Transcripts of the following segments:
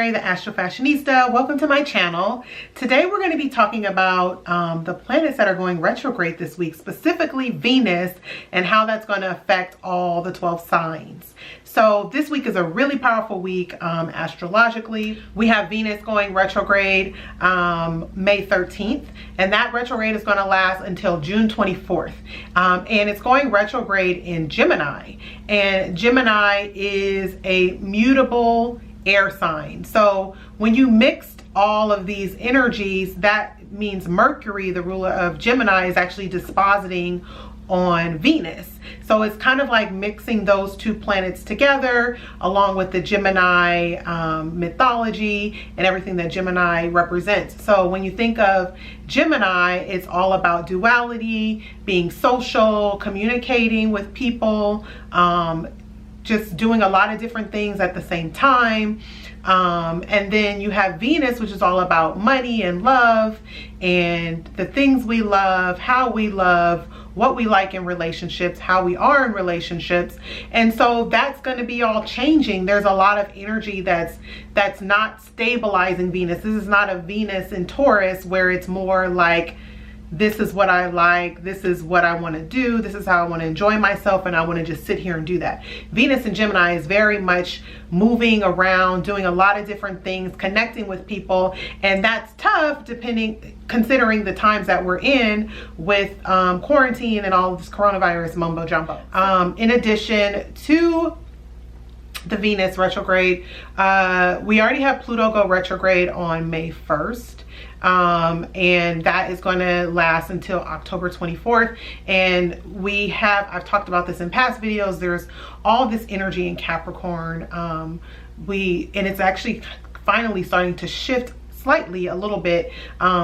Mary, the AstroFashionista. Welcome to my channel. Today we're going to be talking about the planets that are going retrograde this week, specifically Venus, and how that's going to affect all the 12 signs. So this week is a really powerful week astrologically. We have Venus going retrograde May 13th, and that retrograde is going to last until June 24th. And it's going retrograde in Gemini. And Gemini is a mutable air sign. So when you mixed all of these energies, that means Mercury, the ruler of Gemini, is actually dispositing on Venus. So it's kind of like mixing those two planets together along with the Gemini mythology and everything that Gemini represents. So when you think of Gemini, it's all about duality, being social, communicating with people, just doing a lot of different things at the same time. And then you have Venus, which is all about money and love and the things we love, how we love, what we like in relationships, how we are in relationships. And so that's going to be all changing. There's a lot of energy that's not stabilizing Venus. This is not a Venus in Taurus where it's more like, this is what I like, this is what I want to do, this is how I want to enjoy myself, and I want to just sit here and do that. Venus in Gemini is very much moving around, doing a lot of different things, connecting with people, and that's tough considering the times that we're in with quarantine and all of this coronavirus mumbo jumbo. In addition to the Venus retrograde, we already have Pluto go retrograde on May 1st. And that is going to last until October 24th. And I've talked about this in past videos, there's all this energy in Capricorn. And it's actually finally starting to shift slightly a little bit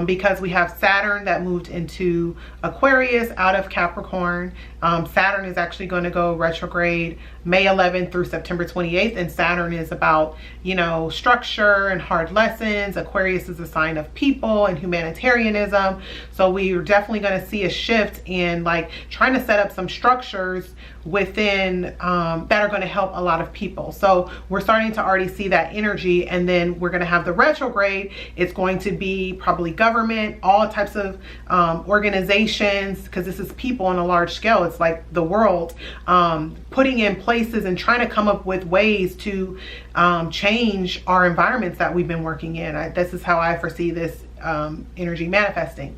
because we have Saturn that moved into Aquarius out of Capricorn. Saturn is actually going to go retrograde May 11th through September 28th, and Saturn is about, you know, structure and hard lessons. Aquarius is a sign of people and humanitarianism. So we are definitely going to see a shift in like trying to set up some structures within that are going to help a lot of people. So we're starting to already see that energy, and then we're going to have the retrograde. It's going to be probably government, all types of organizations, because this is people on a large scale. It's like the world, putting in places and trying to come up with ways to change our environments that we've been working in. This is how I foresee this energy manifesting.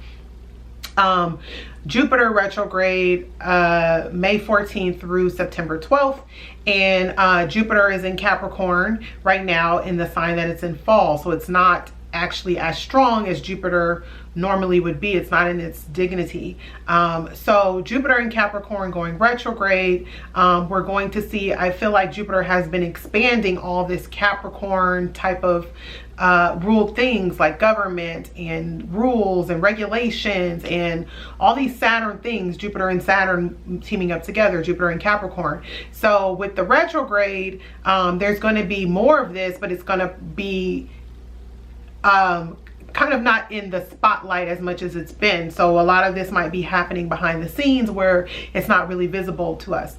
Jupiter retrograde May 14th through September 12th, and Jupiter is in Capricorn right now in the sign that it's in fall, so it's not actually as strong as Jupiter normally would be. It's not in its dignity. So Jupiter in Capricorn going retrograde, we're going to see, I feel like Jupiter has been expanding all this Capricorn type of ruled things like government and rules and regulations and all these Saturn things, Jupiter and Saturn teaming up together, Jupiter and Capricorn. So with the retrograde, there's going to be more of this, but it's going to be kind of not in the spotlight as much as it's been. So a lot of this might be happening behind the scenes where it's not really visible to us.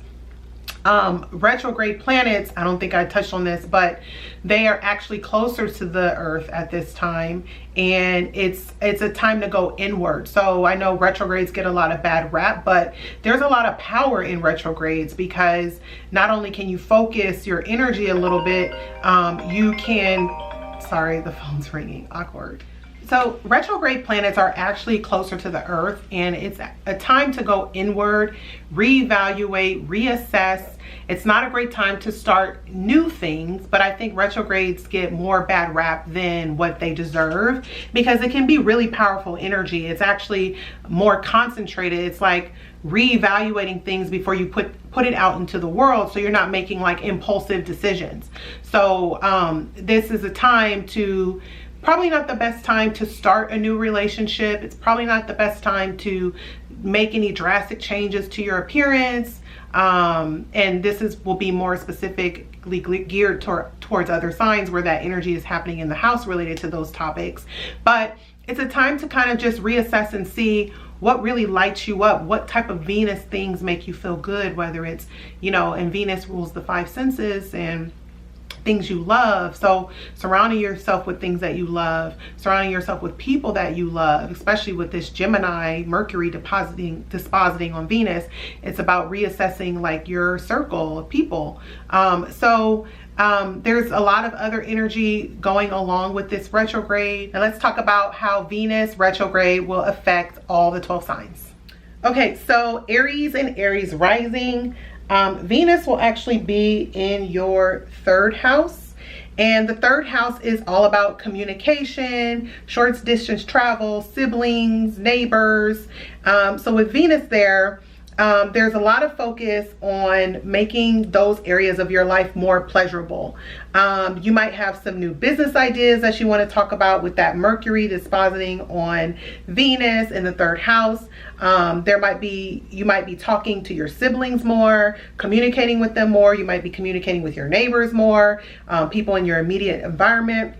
Retrograde planets, I don't think I touched on this, but they are actually closer to the earth at this time, and it's a time to go inward. So I know retrogrades get a lot of bad rap, but there's a lot of power in retrogrades, because not only can you focus your energy a little bit, you can, sorry, the phone's ringing, awkward. So retrograde planets are actually closer to the earth, and it's a time to go inward, reevaluate, reassess. It's not a great time to start new things, but I think retrogrades get more bad rap than what they deserve, because it can be really powerful energy. It's actually more concentrated. It's like reevaluating things before you put it out into the world, so you're not making like impulsive decisions. So this is a time to, probably not the best time to start a new relationship. It's probably not the best time to make any drastic changes to your appearance. And this will be more specifically geared towards other signs where that energy is happening in the house related to those topics. But it's a time to kind of just reassess and see what really lights you up, what type of Venus things make you feel good, whether it's, you know, and Venus rules the five senses, and things you love. So surrounding yourself with things that you love, surrounding yourself with people that you love, especially with this Gemini Mercury dispositing on Venus, it's about reassessing like your circle of people. There's a lot of other energy going along with this retrograde. And let's talk about how Venus retrograde will affect all the 12 signs. Okay, so Aries and Aries rising. Venus will actually be in your 3rd house, and the 3rd house is all about communication, short distance travel, siblings, neighbors. So with Venus there, there's a lot of focus on making those areas of your life more pleasurable. You might have some new business ideas that you want to talk about with that Mercury dispositing on Venus in the 3rd house. You might be talking to your siblings more, communicating with them more. You might be communicating with your neighbors more, people in your immediate environment.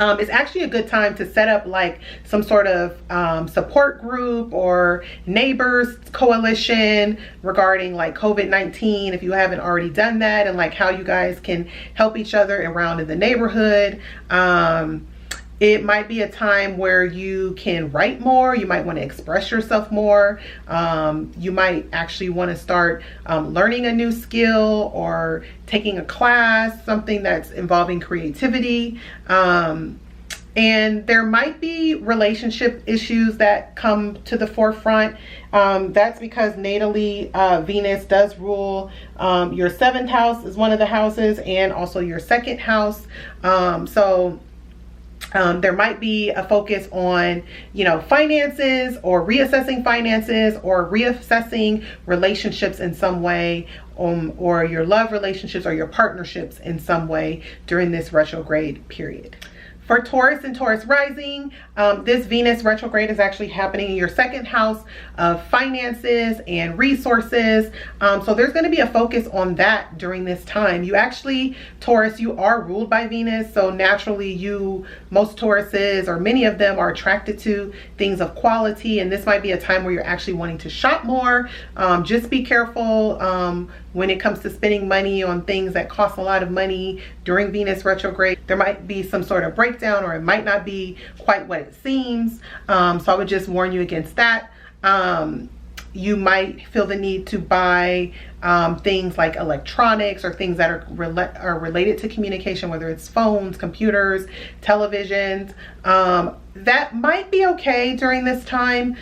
It's actually a good time to set up like some sort of support group or neighbors coalition regarding like COVID-19, if you haven't already done that, and like how you guys can help each other around in the neighborhood. It might be a time where you can write more. You might want to express yourself more. You might actually want to start learning a new skill or taking a class, something that's involving creativity. And there might be relationship issues that come to the forefront. That's because natally Venus does rule your 7th house is one of the houses, and also your 2nd house. There might be a focus on, finances, or reassessing finances, or reassessing relationships in some way, or your love relationships or your partnerships in some way during this retrograde period. For Taurus and Taurus rising, this Venus retrograde is actually happening in your 2nd house of finances and resources. So there's going to be a focus on that during this time. You actually, Taurus, you are ruled by Venus. So naturally most Tauruses, or many of them, are attracted to things of quality. And this might be a time where you're actually wanting to shop more. Just be careful when it comes to spending money on things that cost a lot of money during Venus retrograde. There might be some sort of breakdown, or it might not be quite what it seems. So I would just warn you against that. You might feel the need to buy things like electronics, or things that are related to communication, whether it's phones, computers, televisions. That might be okay during this time.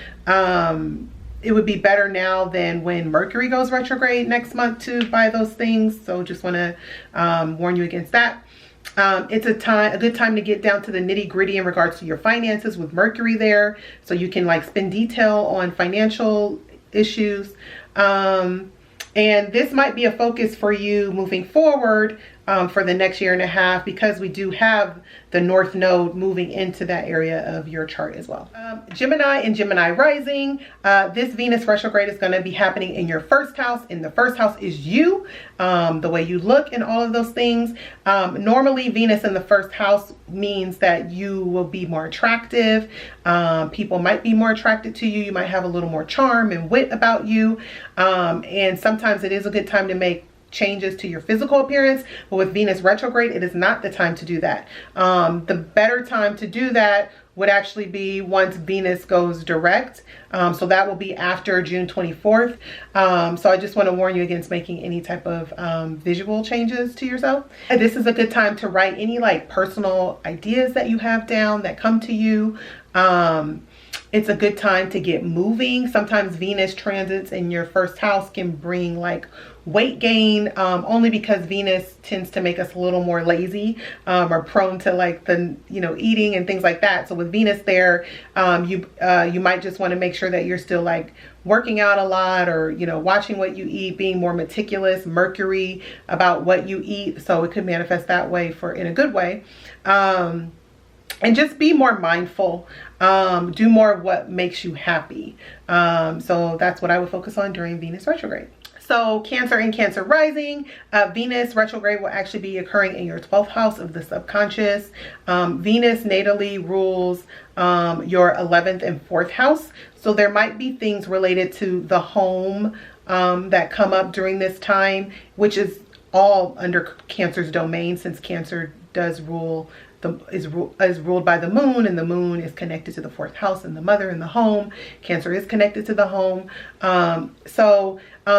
It would be better now than when Mercury goes retrograde next month to buy those things. So just want to warn you against that. It's a good time to get down to the nitty gritty in regards to your finances with Mercury there. So you can like spend detail on financial issues. And this might be a focus for you moving forward for the next year and a half, because we do have the North Node moving into that area of your chart as well. Gemini and Gemini rising, this Venus retrograde is going to be happening in your 1st house. And the 1st house is you, the way you look and all of those things. Normally Venus in the 1st house means that you will be more attractive. People might be more attracted to you. You might have a little more charm and wit about you. And sometimes it is a good time to make changes to your physical appearance, but with Venus retrograde, it is not the time to do that. The better time to do that would actually be once Venus goes direct. So that will be after June 24th. So I just want to warn you against making any type of visual changes to yourself. And this is a good time to write any like personal ideas that you have down that come to you. It's a good time to get moving. Sometimes Venus transits in your 1st house can bring like weight gain, only because Venus tends to make us a little more lazy, or prone to like the eating and things like that. So with Venus there, you might just want to make sure that you're still like working out a lot, or watching what you eat, being more meticulous, Mercury, about what you eat. So it could manifest that way in a good way. And just be more mindful. Do more of what makes you happy. So that's what I would focus on during Venus retrograde. So Cancer and Cancer rising, Venus retrograde will actually be occurring in your 12th house of the subconscious. Venus natally rules your 11th and 4th house. So there might be things related to the home that come up during this time, which is all under Cancer's domain, since Cancer does rule is ruled by the moon, and the moon is connected to the 4th house and the mother and the home. Cancer is connected to the home.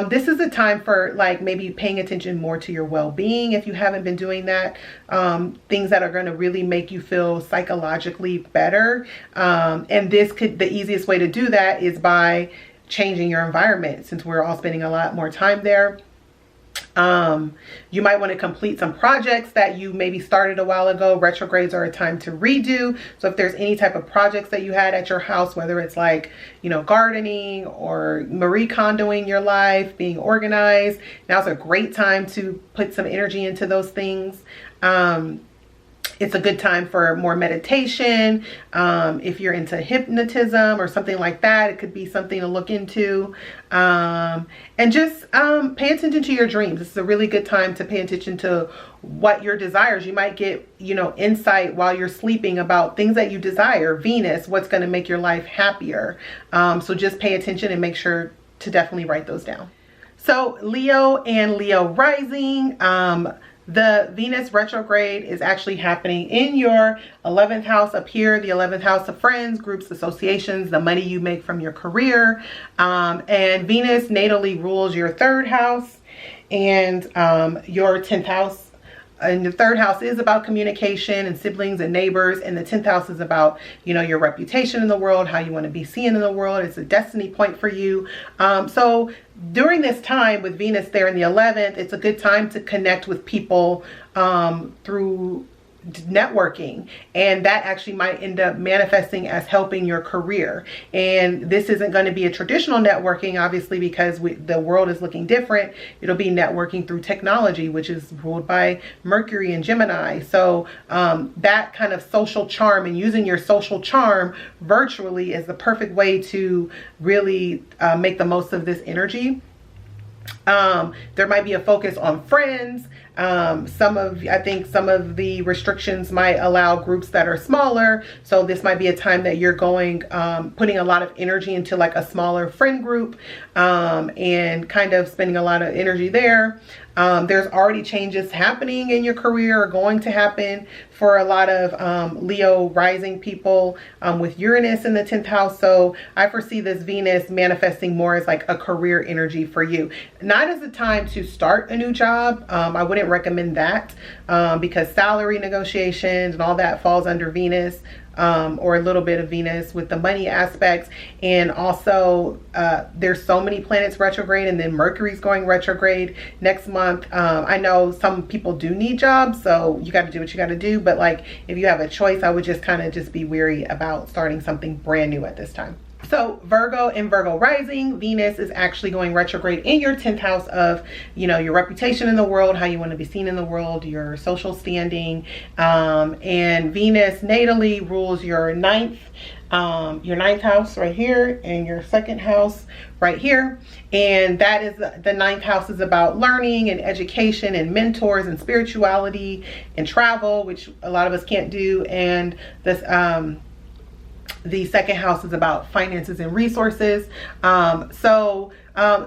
This is a time for like maybe paying attention more to your well-being if you haven't been doing that. Things that are going to really make you feel psychologically better. And the easiest way to do that is by changing your environment, since we're all spending a lot more time there. You might want to complete some projects that you maybe started a while ago. Retrogrades are a time to redo. So if there's any type of projects that you had at your house, whether it's like, you know, gardening or Marie Kondoing your life, being organized, now's a great time to put some energy into those things. It's a good time for more meditation. If you're into hypnotism or something like that, it could be something to look into. And just pay attention to your dreams. This is a really good time to pay attention to what your desires. You might get, you know, insight while you're sleeping about things that you desire. Venus, what's going to make your life happier. So just pay attention and make sure to definitely write those down. So Leo and Leo rising. The Venus retrograde is actually happening in your 11th house up here, the 11th house of friends, groups, associations, the money you make from your career. And Venus natally rules your 3rd house and your 10th house. And the 3rd house is about communication and siblings and neighbors. And the 10th house is about, you know, your reputation in the world, how you want to be seen in the world. It's a destiny point for you. So during this time with Venus there in the 11th, it's a good time to connect with people through networking, and that actually might end up manifesting as helping your career. And this isn't going to be a traditional networking, obviously, because the world is looking different. It'll be networking through technology, which is ruled by Mercury and Gemini. So that kind of social charm and using your social charm virtually is the perfect way to really make the most of this energy. There might be a focus on friends. I think some of the restrictions might allow groups that are smaller. So this might be a time that you're putting a lot of energy into like a smaller friend group, and kind of spending a lot of energy there. There's already changes happening in your career, or going to happen for a lot of Leo rising people with Uranus in the 10th house. So I foresee this Venus manifesting more as like a career energy for you. Not as a time to start a new job. I wouldn't recommend that because salary negotiations and all that falls under Venus. Or a little bit of Venus with the money aspects. And also there's so many planets retrograde, and then Mercury's going retrograde next month. I know some people do need jobs, so you got to do what you got to do, but like if you have a choice, I would just kind of just be wary about starting something brand new at this time. So Virgo and Virgo rising, Venus is actually going retrograde in your 10th house of, you know, your reputation in the world, how you want to be seen in the world, your social standing. And Venus natally rules your ninth house right here, and your 2nd house right here. And that is the 9th house is about learning and education and mentors and spirituality and travel, which a lot of us can't do. And this the 2nd house is about finances and resources.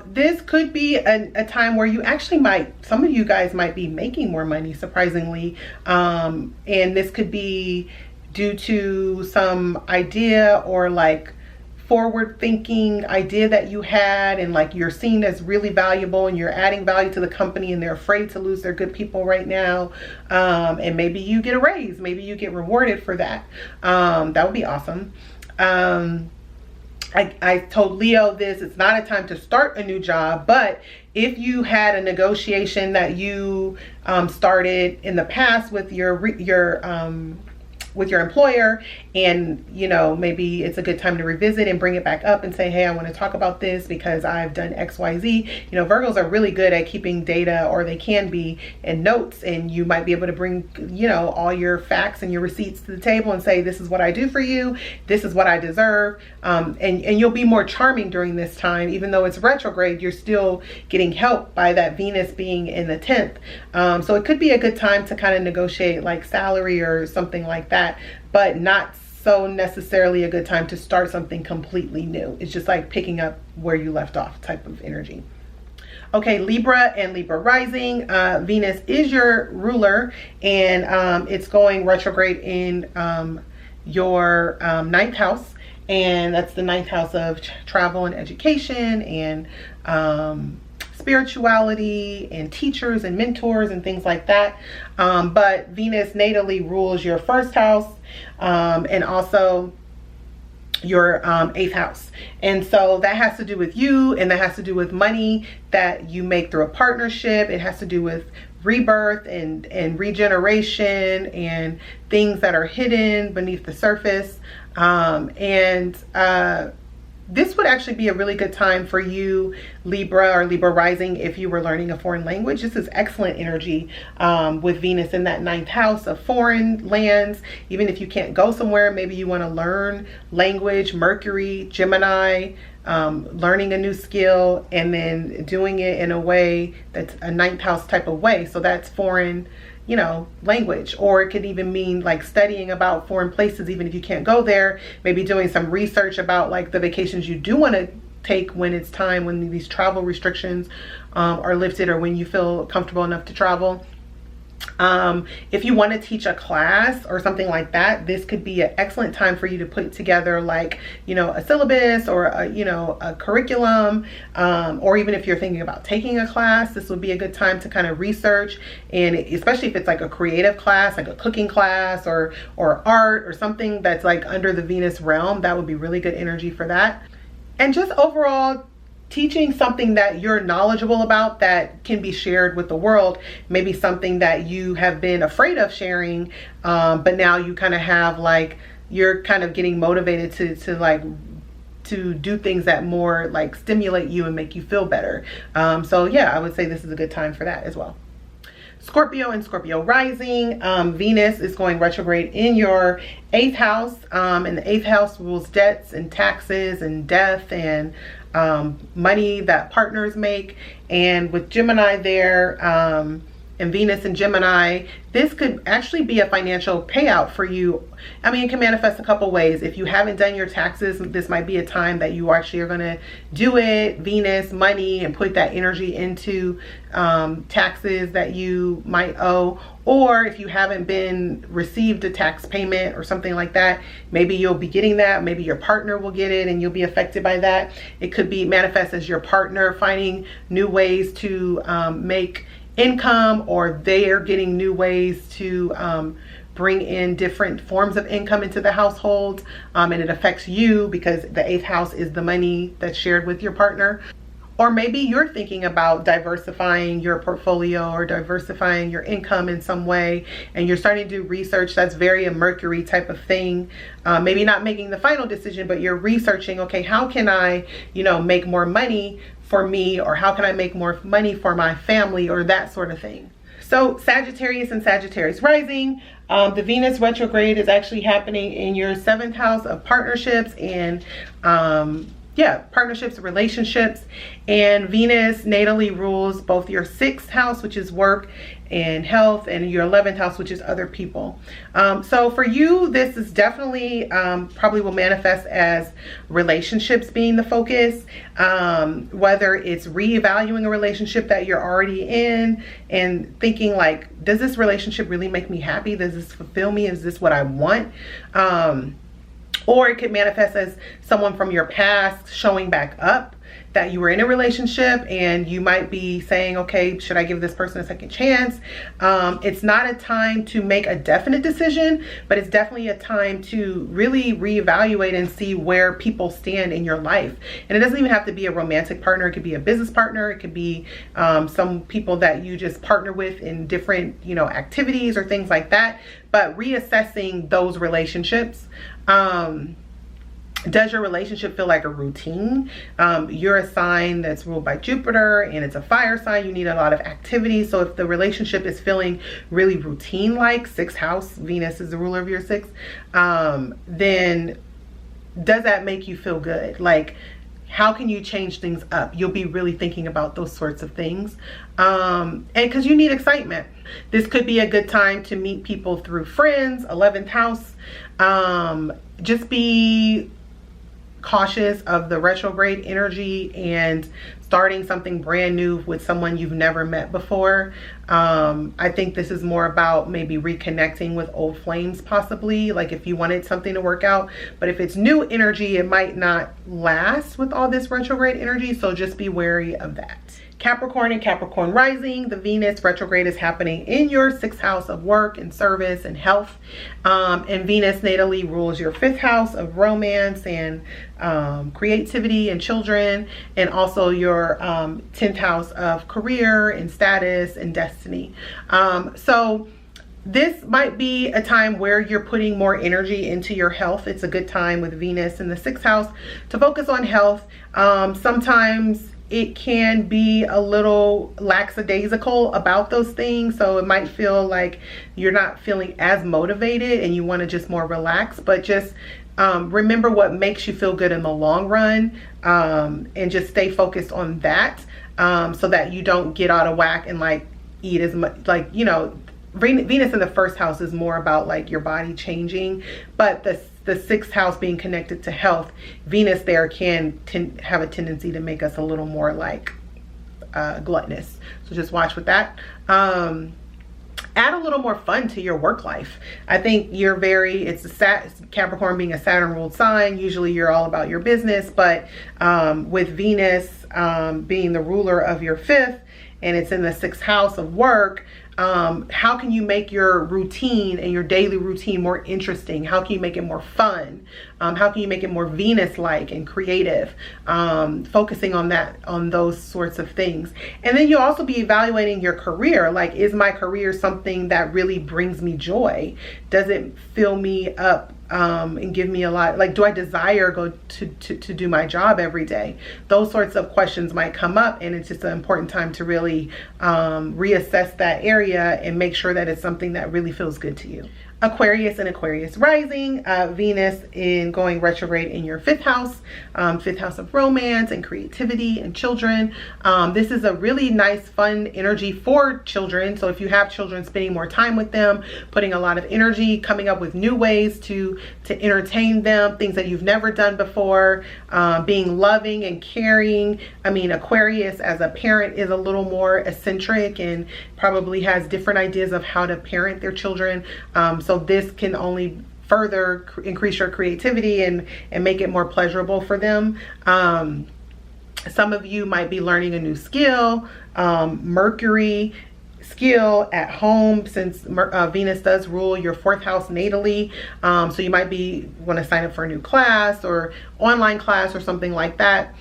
This could be a time where you actually some of you guys might be making more money, surprisingly. And this could be due to some idea or like forward thinking idea that you had, and like you're seen as really valuable and you're adding value to the company, and they're afraid to lose their good people right now. And maybe you get a raise, maybe you get rewarded for that. That would be awesome. I told Leo this, it's not a time to start a new job, but if you had a negotiation that you started in the past with your employer, and you know, maybe it's a good time to revisit and bring it back up and say, hey, I want to talk about this because I've done XYZ. You know, Virgos are really good at keeping data, or they can be, in notes, and you might be able to bring, you know, all your facts and your receipts to the table and say, this is what I do for you, this is what I deserve. And you'll be more charming during this time. Even though it's retrograde, you're still getting help by that Venus being in the 10th. So it could be a good time to kind of negotiate like salary or something like that, but not so necessarily a good time to start something completely new. It's just like picking up where you left off type of energy. Okay, Libra and Libra rising. Venus is your ruler, and it's going retrograde in your ninth house. And that's the ninth house of travel and education and spirituality and teachers and mentors and things like that. But Venus natally rules your first house and also your eighth house. And so that has to do with you, and that has to do with money that you make through a partnership. It has to do with rebirth and regeneration and things that are hidden beneath the surface. This would actually be a really good time for you, Libra or Libra rising, if you were learning a foreign language. This is excellent energy with Venus in that ninth house of foreign lands. Even if you can't go somewhere, maybe you want to learn language. Mercury, Gemini, learning a new skill and then doing it in a way that's a ninth house type of way. So that's foreign, you know, language. Or it could even mean like studying about foreign places, even if you can't go there. Maybe doing some research about like the vacations you do want to take when it's time, when these travel restrictions are lifted, or when you feel comfortable enough to travel. If you want to teach a class or something like that, this could be an excellent time for you to put together, like, you know, a syllabus or a, you know, a curriculum, or even if you're thinking about taking a class, this would be a good time to kind of research. And especially if it's like a creative class, like a cooking class or art or something that's like under the Venus realm, that would be really good energy for that. And just overall, teaching something that you're knowledgeable about that can be shared with the world. Maybe something that you have been afraid of sharing, but now you kind of have like, you're kind of getting motivated to do things that more like stimulate you and make you feel better. So yeah, I would say this is a good time for that as well. Scorpio and Scorpio rising. Venus is going retrograde in your eighth house, and the eighth house rules debts and taxes and death and money that partners make. And with Gemini there, and Venus and Gemini, this could actually be a financial payout for you. I mean, it can manifest a couple ways. If you haven't done your taxes, this might be a time that you actually are going to do it. Venus, money, and put that energy into taxes that you might owe. Or if you haven't been received a tax payment or something like that, maybe you'll be getting that. Maybe your partner will get it and you'll be affected by that. It could be manifest as your partner finding new ways to make income, or they are getting new ways to bring in different forms of income into the household, and it affects you because the eighth house is the money that's shared with your partner. Or maybe you're thinking about diversifying your portfolio or diversifying your income in some way, and you're starting to do research. That's very a Mercury type of thing. Maybe not making the final decision, but you're researching, okay, how can I, you know, make more money for me, or how can I make more money for my family, or that sort of thing. So Sagittarius and Sagittarius rising, the Venus retrograde is actually happening in your seventh house of partnerships and partnerships, relationships. And Venus natally rules both your sixth house, which is work and health, and your 11th house, which is other people. So for you, this is definitely probably will manifest as relationships being the focus, whether it's reevaluating a relationship that you're already in and thinking like, does this relationship really make me happy? Does this fulfill me? Is this what I want? Or it could manifest as someone from your past showing back up, that you were in a relationship and you might be saying, okay, should I give this person a second chance? It's not a time to make a definite decision, but it's definitely a time to really reevaluate and see where people stand in your life. And it doesn't even have to be a romantic partner. It could be a business partner. It could be some people that you just partner with in different, you know, activities or things like that. But reassessing those relationships. Does your relationship feel like a routine? You're a sign that's ruled by Jupiter and it's a fire sign. You need a lot of activity. So if the relationship is feeling really routine-like, sixth house, Venus is the ruler of your sixth, then does that make you feel good? Like, how can you change things up? You'll be really thinking about those sorts of things. And because you need excitement. This could be a good time to meet people through friends, 11th house. Just be cautious of the retrograde energy and starting something brand new with someone you've never met before. I think this is more about maybe reconnecting with old flames, possibly, like if you wanted something to work out. But if it's new energy, it might not last with all this retrograde energy, so just be wary of that. Capricorn and Capricorn rising, the Venus retrograde is happening in your 6th house of work and service and health. And Venus natally rules your 5th house of romance and creativity and children, and also your 10th house of career and status and destiny. So this might be a time where you're putting more energy into your health. It's a good time with Venus in the 6th house to focus on health. Sometimes it can be a little lackadaisical about those things, so it might feel like you're not feeling as motivated and you want to just more relax. But just remember what makes you feel good in the long run, and just stay focused on that, so that you don't get out of whack and like eat as much, like, you know, Venus in the 1st house is more about like your body changing, but the 6th house being connected to health, Venus there can have a tendency to make us a little more like gluttonous. So just watch with that. Add a little more fun to your work life. I think you're Capricorn being a Saturn ruled sign, usually you're all about your business, but with Venus being the ruler of your 5th, and it's in the 6th house of work, how can you make your routine and your daily routine more interesting? How can you make it more fun? How can you make it more Venus-like and creative? Focusing on that, on those sorts of things. And then you'll also be evaluating your career. Like, is my career something that really brings me joy? Does it fill me up and give me a lot? Like, do I desire go to do my job every day? Those sorts of questions might come up, and it's just an important time to really reassess that area and make sure that it's something that really feels good to you. Aquarius and Aquarius rising, Venus in going retrograde in your 5th house, 5th house of romance and creativity and children. This is a really nice, fun energy for children. So if you have children, spending more time with them, putting a lot of energy, coming up with new ways to entertain them, things that you've never done before, being loving and caring. I mean, Aquarius as a parent is a little more eccentric and probably has different ideas of how to parent their children. So this can only further increase your creativity and make it more pleasurable for them. Some of you might be learning a new skill, Mercury skill at home, since Venus does rule your 4th house natally. So you might want to sign up for a new class or online class or something like that.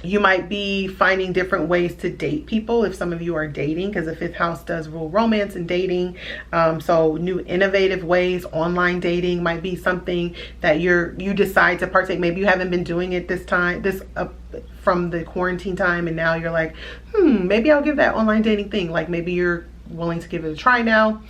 You might be finding different ways to date people if some of you are dating, because the 5th house does rule romance and dating. So new innovative ways, online dating might be something that you decide to partake. Maybe you haven't been doing it from the quarantine time, and now you're like, maybe I'll give that online dating thing. Like, maybe you're willing to give it a try now.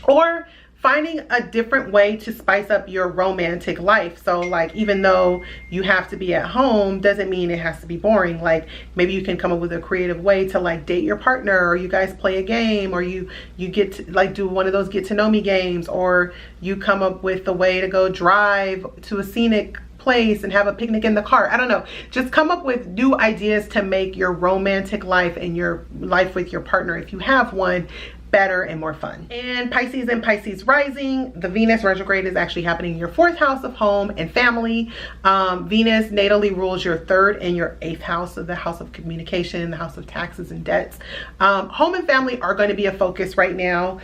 Or finding a different way to spice up your romantic life. So like, even though you have to be at home, doesn't mean it has to be boring. Like, maybe you can come up with a creative way to like date your partner, or you guys play a game, or you get to like do one of those get to know me games, or you come up with a way to go drive to a scenic place and have a picnic in the car. I don't know. Just come up with new ideas to make your romantic life and your life with your partner, if you have one, better and more fun. And Pisces and Pisces rising, the Venus retrograde is actually happening in your 4th house of home and family. Venus natally rules your 3rd and your 8th house, of the house of communication, the house of taxes and debts. Home and family are going to be a focus right now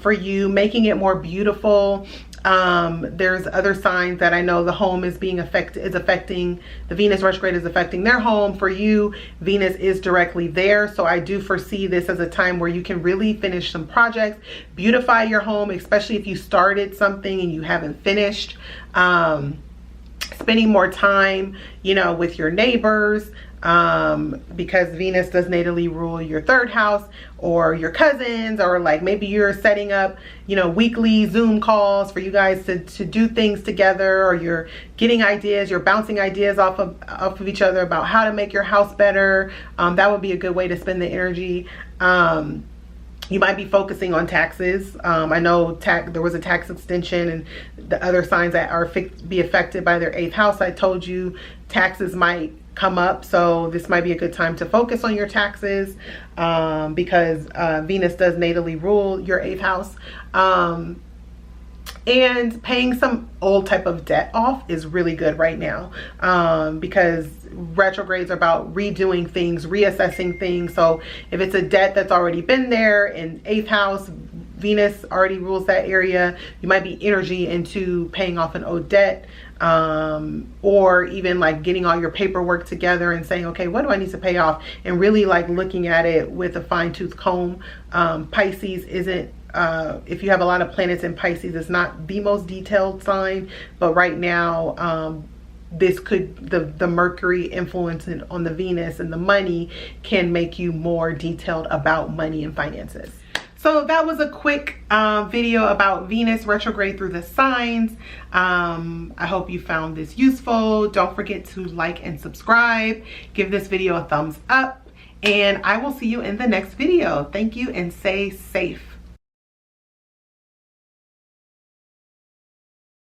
for you, making it more beautiful. There's other signs that I know the home is affecting, the Venus retrograde is affecting their home. For you, Venus is directly there. So I do foresee this as a time where you can really finish some projects, beautify your home, especially if you started something and you haven't finished. Spending more time, with your neighbors, because Venus does natally rule your 3rd house, or your cousins, or like maybe you're setting up, weekly Zoom calls for you guys to do things together, or you're getting ideas, you're bouncing ideas off of each other about how to make your house better. That would be a good way to spend the energy. You might be focusing on taxes. I know there was a tax extension, and the other signs that are be affected by their 8th house, I told you taxes might come up. So this might be a good time to focus on your taxes because Venus does natally rule your 8th house. And paying some old type of debt off is really good right now because retrogrades are about redoing things, reassessing things. So if it's a debt that's already been there in 8th house, Venus already rules that area, you might be energy into paying off an old debt, or even like getting all your paperwork together and saying, okay, what do I need to pay off? And really like looking at it with a fine-tooth comb. Pisces isn't, if you have a lot of planets in Pisces, it's not the most detailed sign, but right now, this could, the Mercury influence on the Venus and the money can make you more detailed about money and finances. So that was a quick video about Venus retrograde through the signs. I hope you found this useful. Don't forget to like and subscribe. Give this video a thumbs up, and I will see you in the next video. Thank you and stay safe.